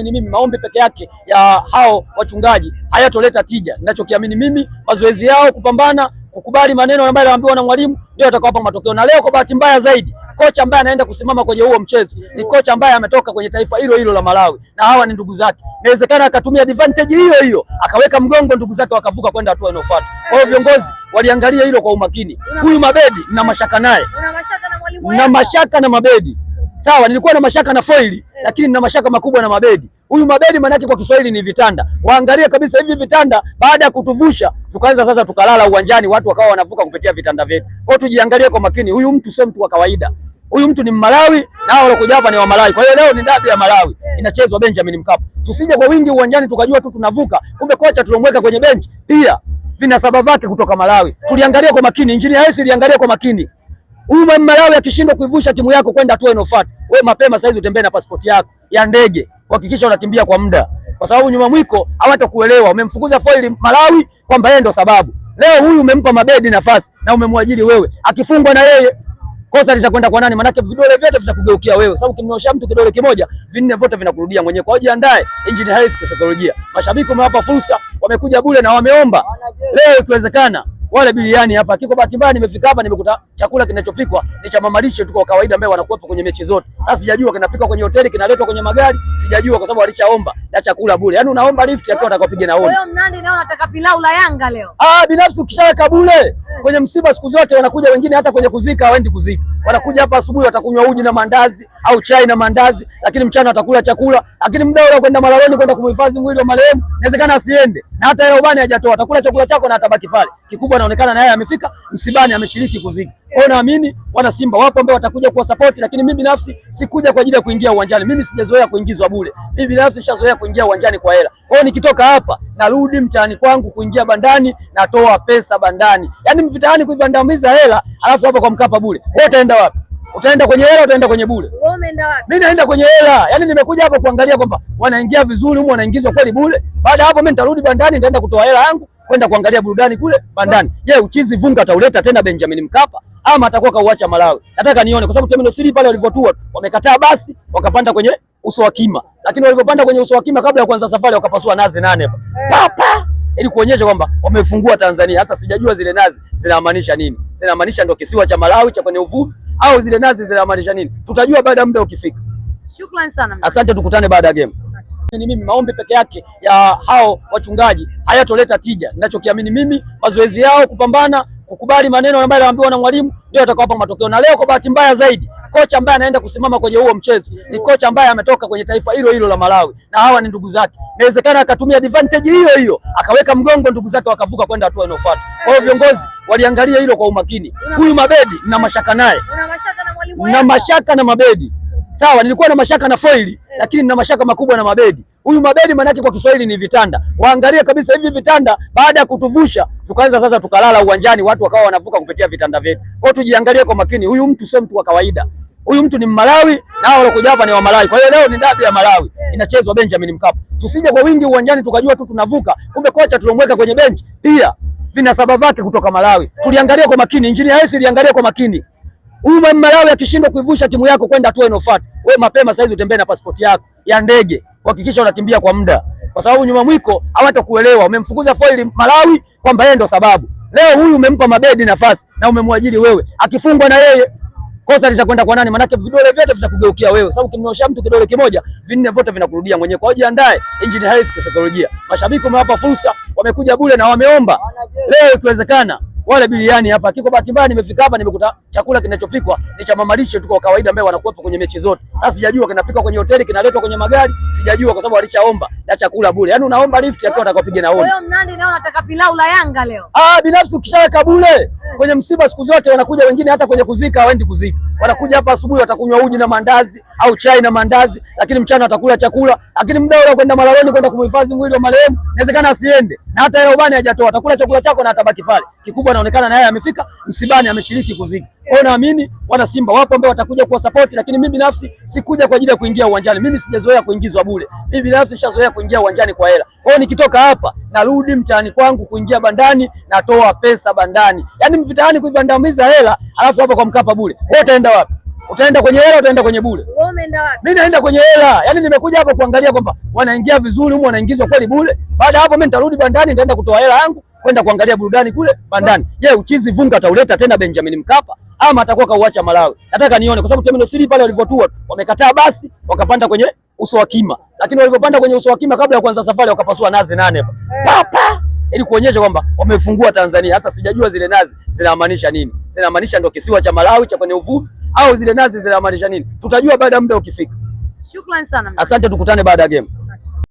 Ni mimi maombi peke yake ya hao wachungaji hayatoleta tija. Ninachokiamini mimi, mazoezi yao, kupambana, kukubali maneno ambayo anaambiwa na mwalimu ndio atakawapa matokeo. Na leo kwa bahati mbaya zaidi, kocha ambaye anaenda kusimama kwenye huo mchezo ni kocha ambaye ametoka kwenye taifa hilo hilo la Malawi, na hawa ni ndugu zake. Inawezekana akatumia advantage hiyo hiyo akaweka mgongo ndugu zake wakavuka kwenda hatua inayofuata. Kwa hiyo viongozi waliangalia hilo kwa umakini. Huyu Mabedi na mashaka naye, una mashaka na mwalimu na mashaka na Mabedi. Sawa, nilikuwa na mashaka na Foili, lakini nina mashaka makubwa na Mabedi. Huyu Mabedi maana yake kwa Kiswahili ni vitanda. Waangalie kabisa hivi vitanda, baada ya kutuvusha tukaanza sasa tukalala uwanjani, watu wakawa wanavuka kupitia vitanda vyetu. Kwa hiyo tujiangalie kwa makini, huyu mtu sio mtu wa kawaida. Huyu mtu ni Malawi na hao waliokuja hapa ni wa Malawi. Kwa hiyo leo ni dabi ya Malawi inachezwa Benjamin Mkapa. Tusije kwa wingi uwanjani tukajua tu tunavuka, kumbe kocha tulomweka kwenye benchi pia vina sababu zake kutoka Malawi. Tuliangalia kwa makini, Engineer Hersi liangalia kwa makini. Huyu Malawi akishindwa kuivusha timu yako kwenda hatua inayofuata, wewe mapema saizi utembee na pasipoti yako ya ndege, kuhakikisha unakimbia kwa muda, kwa sababu nyuma mwiko hawatakuelewa. Umemfukuza Foili Malawi kwamba yeye ndo sababu. Leo huyu umempa Mabedi nafasi na umemwajiri wewe, akifungwa na yeye kosa litakwenda kwa nani? Manake vidole vyote vitakugeukia wewe, sababu ukimnyosha mtu kidole kimoja vinne vyote vinakurudia mwenyewe. Kwa hiyo jiandae, Engineer Hersi kisaikolojia. Mashabiki wamewapa fursa, wamekuja bure na wameomba. Leo ikiwezekana wale biliani hapa. Kiko bahati mbaya nimefika hapa nimekuta chakula kinachopikwa ni cha mama lishe tu kwa kawaida ambaye wanakuwepo kwenye mechi zote. Sasa sijajua kinapikwa kwenye hoteli kinaletwa kwenye magari, sijajua kwa sababu walishaomba na chakula bure. Yaani unaomba lift akiwa atakapiga naoni. Leo Mnandi naona nataka pilau la Yanga leo. Binafsi ukishaweka bure kwenye msiba siku zote wanakuja wengine hata kwenye kuzika hawaendi kuzika. Wanakuja hapa asubuhi watakunywa uji na mandazi au chai na mandazi, lakini mchana watakula chakula, lakini muda ule kwenda Malawani kwenda kumhifadhi mwili wa marehemu inawezekana asiende. Na hata ile ubani hajatoa, atakula chakula chako na atabaki pale. Kikubwa anaonekana na yeye amefika msibani, ameshiriki kuzika. Kwa hiyo naamini wana Simba wapo ambao watakuja kuwa support, lakini mimi binafsi sikuja kwa ajili ya kuingia uwanjani. Mimi sijazoea kuingizwa bure. Mimi binafsi nishazoea kuingia uwanjani kwa hela. Kwa hiyo nikitoka hapa narudi mtaani kwangu kuingia bandani, natoa pesa bandani. Yaani mvitaani kuibandamiza hela, alafu hapa kwa Mkapa bure. Wewe utaenda wapi? Utaenda kwenye hela, utaenda kwenye bure? Wewe umeenda wapi? Mimi naenda kwenye hela. Yaani nimekuja hapa kuangalia kwamba wanaingia vizuri huko, wanaingizwa kweli bure. Baada hapo mimi nitarudi bandani, nitaenda kutoa hela yangu kwenda kuangalia burudani kule bandani. Je, uchizi vunga atauleta tena Benjamin Mkapa ama atakuwa kauacha Malawi? Nataka nione, kwa sababu Terminal City pale walivyotua wamekataa basi wakapanda kwenye uso wa kima. Lakini walivyopanda kwenye uso wa kima kabla ya kuanza safari wakapasua nazi 8 hapa. Papa! Ili kuonyesha kwamba wamefungua Tanzania. Sasa sijajua zile nazi zinamaanisha nini. Zinamaanisha ndio kisiwa cha Malawi cha kwenye uvuvi au zile nazi zinamaanisha nini? Tutajua baada ya muda ukifika. Shukrani sana. Asante, tukutane baada ya game. Ni mimi maombi peke yake ya hao wachungaji hayatoleta tija. Ninachokiamini mimi, mazoezi yao, kupambana, kukubali maneno ambayo anaambiwa na mwalimu ndio atakawapa matokeo. Na leo kwa bahati mbaya zaidi, kocha ambaye anaenda kusimama kwenye huo mchezo ni kocha ambaye ametoka kwenye taifa hilo hilo la Malawi, na hawa ni ndugu zake. Inawezekana akatumia advantage hiyo hiyo akaweka mgongo ndugu zake wakavuka kwenda hatua inayofuata. Kwa hiyo viongozi waliangalia hilo kwa umakini. Huyu Mabedi na mashaka naye, una mashaka na mwalimu na mashaka na Mabedi. Sawa, nilikuwa na mashaka na Foili, lakini nina mashaka makubwa na Mabedi. Huyu Mabedi maana yake kwa Kiswahili ni vitanda. Waangalie kabisa hivi vitanda, baada ya kutuvusha tukaanza sasa tukalala uwanjani, watu wakawa wanavuka kupitia vitanda vyetu. Kwa hiyo tujiangalie kwa makini, huyu mtu sio mtu wa kawaida. Huyu mtu ni Malawi na hao waliokuja hapa ni wa Malawi. Kwa hiyo leo ni dabi ya Malawi inachezwa Benjamin Mkapa. Tusije kwa wingi uwanjani tukajua tu tunavuka, kumbe kocha tulomweka kwenye benchi pia vina sababu zake kutoka Malawi. Tuliangalia kwa makini, Engineer Hersi liangalia kwa makini. Huyu Malawi akishindwa kuivusha timu yako kwenda hatua inayofuata, wewe mapema saizi utembee na pasipoti yako ya ndege, kuhakikisha unakimbia kwa muda, kwa sababu nyuma mwiko hawatakuelewa. Umemfukuza Foili Malawi kwamba yeye ndo sababu. Leo huyu umempa Mabedi nafasi na umemwajiri wewe, akifungwa na yeye kosa litakwenda kwa nani? Manake vidole vyote vitakugeukia wewe, sababu ukimnyosha mtu kidole kimoja vinne vyote vinakurudia mwenyewe. Kwa hiyo jiandae, Engineer Hersi kisaikolojia. Mashabiki wamewapa fursa, wamekuja bure na wameomba. Leo ikiwezekana wale biliani hapa. Kiko bahati mbaya nimefika hapa nimekuta chakula kinachopikwa ni cha mama lishe tu kwa kawaida ambaye wanakuwepo kwenye mechi zote. Sasa sijajua kinapikwa kwenye hoteli kinaletwa kwenye magari, sijajua kwa sababu walishaomba na chakula bure. Yaani unaomba lift akiwa atakapiga naoni. Leo Mnandi naona nataka pilau la Yanga leo. Binafsi ukishaweka bure kwenye msiba siku zote wanakuja wengine hata kwenye kuzika hawaendi kuzika. Wanakuja hapa asubuhi watakunywa uji na mandazi au chai na mandazi, lakini mchana watakula chakula, lakini muda ule kwenda Malawani kwenda kumhifadhi mwili wa marehemu inawezekana asiende. Na hata ile ubani hajatoa, atakula chakula chako na atabaki pale. Kikubwa anaonekana na yeye amefika msibani, ameshiriki kuzika. Kwa hiyo naamini wana Simba wapo ambao watakuja kuwa support, lakini mimi binafsi sikuja kwa ajili ya kuingia uwanjani. Mimi sijazoea kuingizwa bure. Mimi binafsi nishazoea kuingia uwanjani kwa hela. Kwa hiyo nikitoka hapa narudi mtaani kwangu kuingia bandani, natoa pesa bandani. Yaani mvitaani kuibandamiza hela, alafu hapa kwa Mkapa bure. Wewe utaenda wapi? Utaenda kwenye hela, utaenda kwenye bure. Wewe umeenda wapi? Mimi naenda kwenye hela. Yaani nimekuja hapa kuangalia kwamba wanaingia vizuri huko, wanaingizwa kweli bure. Baada hapo mimi nitarudi bandani, nitaenda kutoa hela yangu kwenda kuangalia burudani kule bandani. Je, uchizi Vunga atauleta tena Benjamin Mkapa ama atakuwa kauacha Malawi? Nataka nione, kwa sababu Terminal 3 pale walivyotua wamekataa basi wakapanda kwenye uso wa kima. Lakini walivyopanda kwenye uso wa kima kabla ya kuanza safari wakapasua nazi 8 hapa. Papa! Ili kuonyesha kwamba wamefungua Tanzania. Sasa sijajua zile nazi zinamaanisha nini. Zinamaanisha ndio kisiwa cha Malawi cha kwenye uvuvi au zile nazi zinamaanisha nini? Tutajua baada ya muda ukifika. Shukrani sana. Asante, tukutane baada ya game.